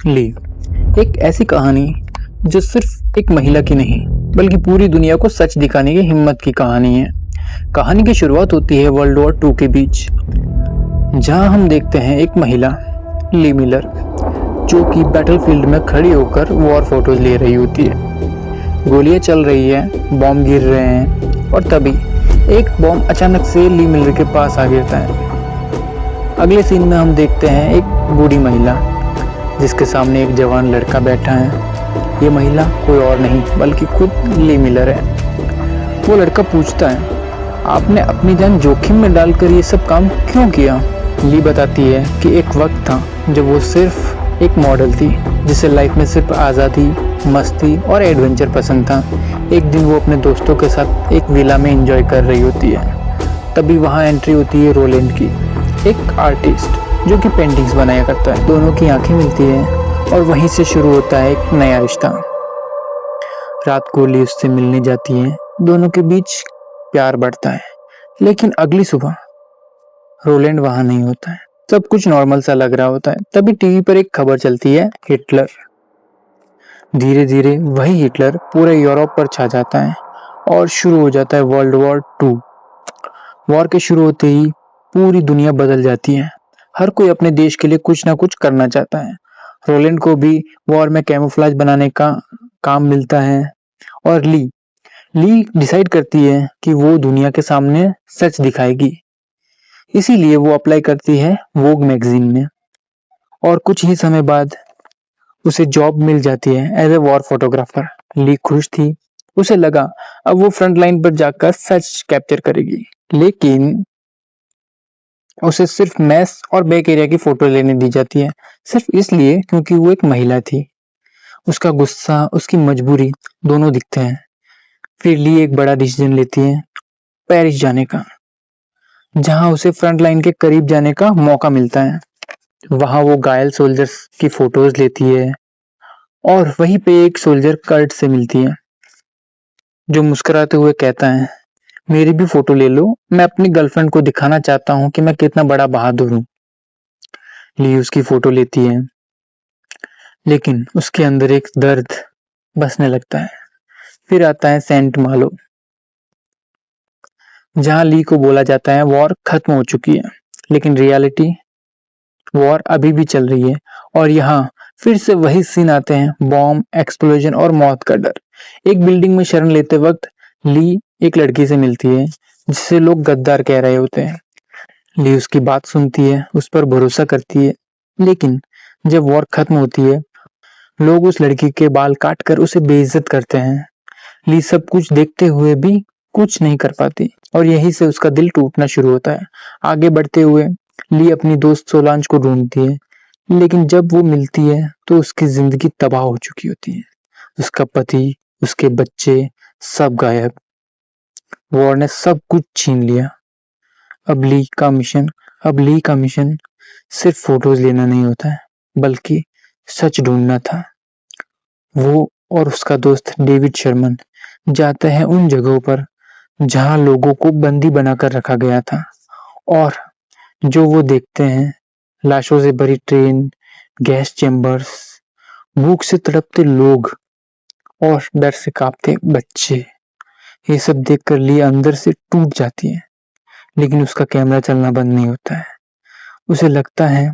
ली एक ऐसी कहानी जो सिर्फ एक महिला की नहीं बल्कि पूरी दुनिया को सच दिखाने की हिम्मत की कहानी है। कहानी की शुरुआत होती है वर्ल्ड वॉर टू के बीच, जहां हम देखते हैं एक महिला ली मिलर जो कि बैटलफील्ड में खड़ी होकर वॉर फोटोज ले रही होती है। गोलियां चल रही है, बॉम्ब गिर रहे हैं और तभी एक बॉम्ब अचानक से ली मिलर के पास आ गिरता है। अगले सीन में हम देखते हैं एक बूढ़ी महिला जिसके सामने एक जवान लड़का बैठा है। ये महिला कोई और नहीं बल्कि खुद ली मिलर है। वो लड़का पूछता है, आपने अपनी जान जोखिम में डालकर ये सब काम क्यों किया? ली बताती है कि एक वक्त था जब वो सिर्फ एक मॉडल थी जिसे लाइफ में सिर्फ आज़ादी, मस्ती और एडवेंचर पसंद था। एक दिन वो अपने दोस्तों के साथ एक विला में एंजॉय कर रही होती है। तभी वहाँ एंट्री होती है रोलैंड की, एक आर्टिस्ट जो कि पेंटिंग्स बनाया करता है। दोनों की आंखें मिलती हैं और वहीं से शुरू होता है एक नया रिश्ता। रात को ली उससे मिलने जाती है, दोनों के बीच प्यार बढ़ता है। लेकिन अगली सुबह रोलैंड वहां नहीं होता है। सब कुछ नॉर्मल सा लग रहा होता है। तभी टीवी पर एक खबर चलती है, हिटलर। धीरे धीरे वही हिटलर पूरे यूरोप पर छा जाता है और शुरू हो जाता है वर्ल्ड वॉर टू। वॉर के शुरू होते ही पूरी दुनिया बदल जाती है। हर कोई अपने देश के लिए कुछ ना कुछ करना चाहता है। रोलैंड को भी वॉर में कैमोफ्लेज बनाने का काम मिलता है और ली ली डिसाइड करती है कि वो दुनिया के सामने सच दिखाएगी। इसीलिए वो अप्लाई करती है वोग मैगजीन में और कुछ ही समय बाद उसे जॉब मिल जाती है एज ए वॉर फोटोग्राफर। ली खुश थी, उसे लगा अब वो फ्रंट लाइन पर जाकर सच कैप्चर करेगी। लेकिन उसे सिर्फ मैस और बैक एरिया की फोटो लेने दी जाती है, सिर्फ इसलिए क्योंकि वो एक महिला थी। उसका गुस्सा, उसकी मजबूरी दोनों दिखते हैं। फिर ली एक बड़ा डिसीजन लेती है, पेरिस जाने का, जहां उसे फ्रंट लाइन के करीब जाने का मौका मिलता है। वहां वो घायल सोल्जर्स की फोटोज लेती है और वहीं पे एक सोल्जर कर्ट से मिलती है जो मुस्कुराते हुए कहता है, मेरी भी फोटो ले लो, मैं अपनी गर्लफ्रेंड को दिखाना चाहता हूँ कि मैं कितना बड़ा बहादुर हूँ। ली उसकी फोटो लेती है, लेकिन उसके अंदर एक दर्द बसने लगता है। फिर आता है सेंट मालो, जहां ली को बोला जाता है वॉर खत्म हो चुकी है, लेकिन रियलिटी वॉर अभी भी चल रही है। और यहाँ फिर से वही सीन आते हैं, बॉम्ब, एक्सप्लोजन और मौत का डर। एक बिल्डिंग में शरण लेते वक्त ली एक लड़की से मिलती है जिसे लोग गद्दार कह रहे होते हैं। ली उसकी बात सुनती है, उस पर भरोसा करती है। लेकिन जब वॉर खत्म होती है, लोग उस लड़की के बाल काट कर उसे बेइज्जत करते हैं। ली सब कुछ देखते हुए भी कुछ नहीं कर पाती और यहीं से उसका दिल टूटना शुरू होता है। आगे बढ़ते हुए ली अपनी दोस्त सोलांज को ढूंढती है, लेकिन जब वो मिलती है तो उसकी जिंदगी तबाह हो चुकी होती है। उसका पति, उसके बच्चे सब गायब। वॉर ने सब कुछ छीन लिया। अब ली का मिशन अब ली का मिशन सिर्फ फोटोज लेना नहीं होता है, बल्कि सच ढूंढना था। वो और उसका दोस्त डेविड शर्मन जाते हैं उन जगहों पर जहां लोगों को बंदी बनाकर रखा गया था और जो वो देखते हैं, लाशों से भरी ट्रेन, गैस चेम्बर्स, भूख से तड़पते लोग और डर से कांपते बच्चे। ये सब देखकर ली अंदर से टूट जाती है, लेकिन उसका कैमरा चलना बंद नहीं होता है। उसे लगता है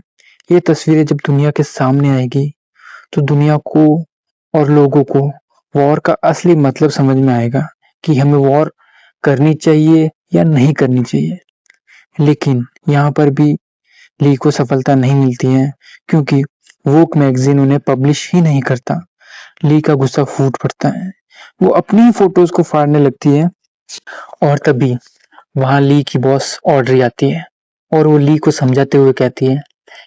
ये तस्वीरें जब दुनिया के सामने आएगी तो दुनिया को और लोगों को वॉर का असली मतलब समझ में आएगा कि हमें वॉर करनी चाहिए या नहीं करनी चाहिए। लेकिन यहाँ पर भी ली को सफलता नहीं मिलती है, क्योंकि वोक मैगजीन उन्हें पब्लिश ही नहीं करता। ली का गुस्सा फूट पड़ता है, वो अपनी ही फोटोज को फाड़ने लगती है और तभी वहां ली की बॉस ऑड्री आती है और वो ली को समझाते हुए कहती है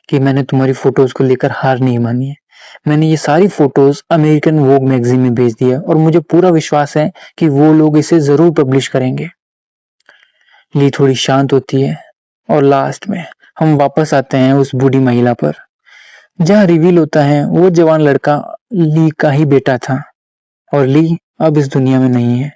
कि मैंने तुम्हारी फोटोज को लेकर हार नहीं मानी है। मैंने ये सारी फोटोज अमेरिकन वोग मैगजीन में भेज दी है और मुझे पूरा विश्वास है कि वो लोग इसे जरूर पब्लिश करेंगे। ली थोड़ी शांत होती है और लास्ट में हम वापस आते हैं उस बूढ़ी महिला पर, जहाँ रिवील होता है वो जवान लड़का ली का ही बेटा था और ली अब इस दुनिया में नहीं है।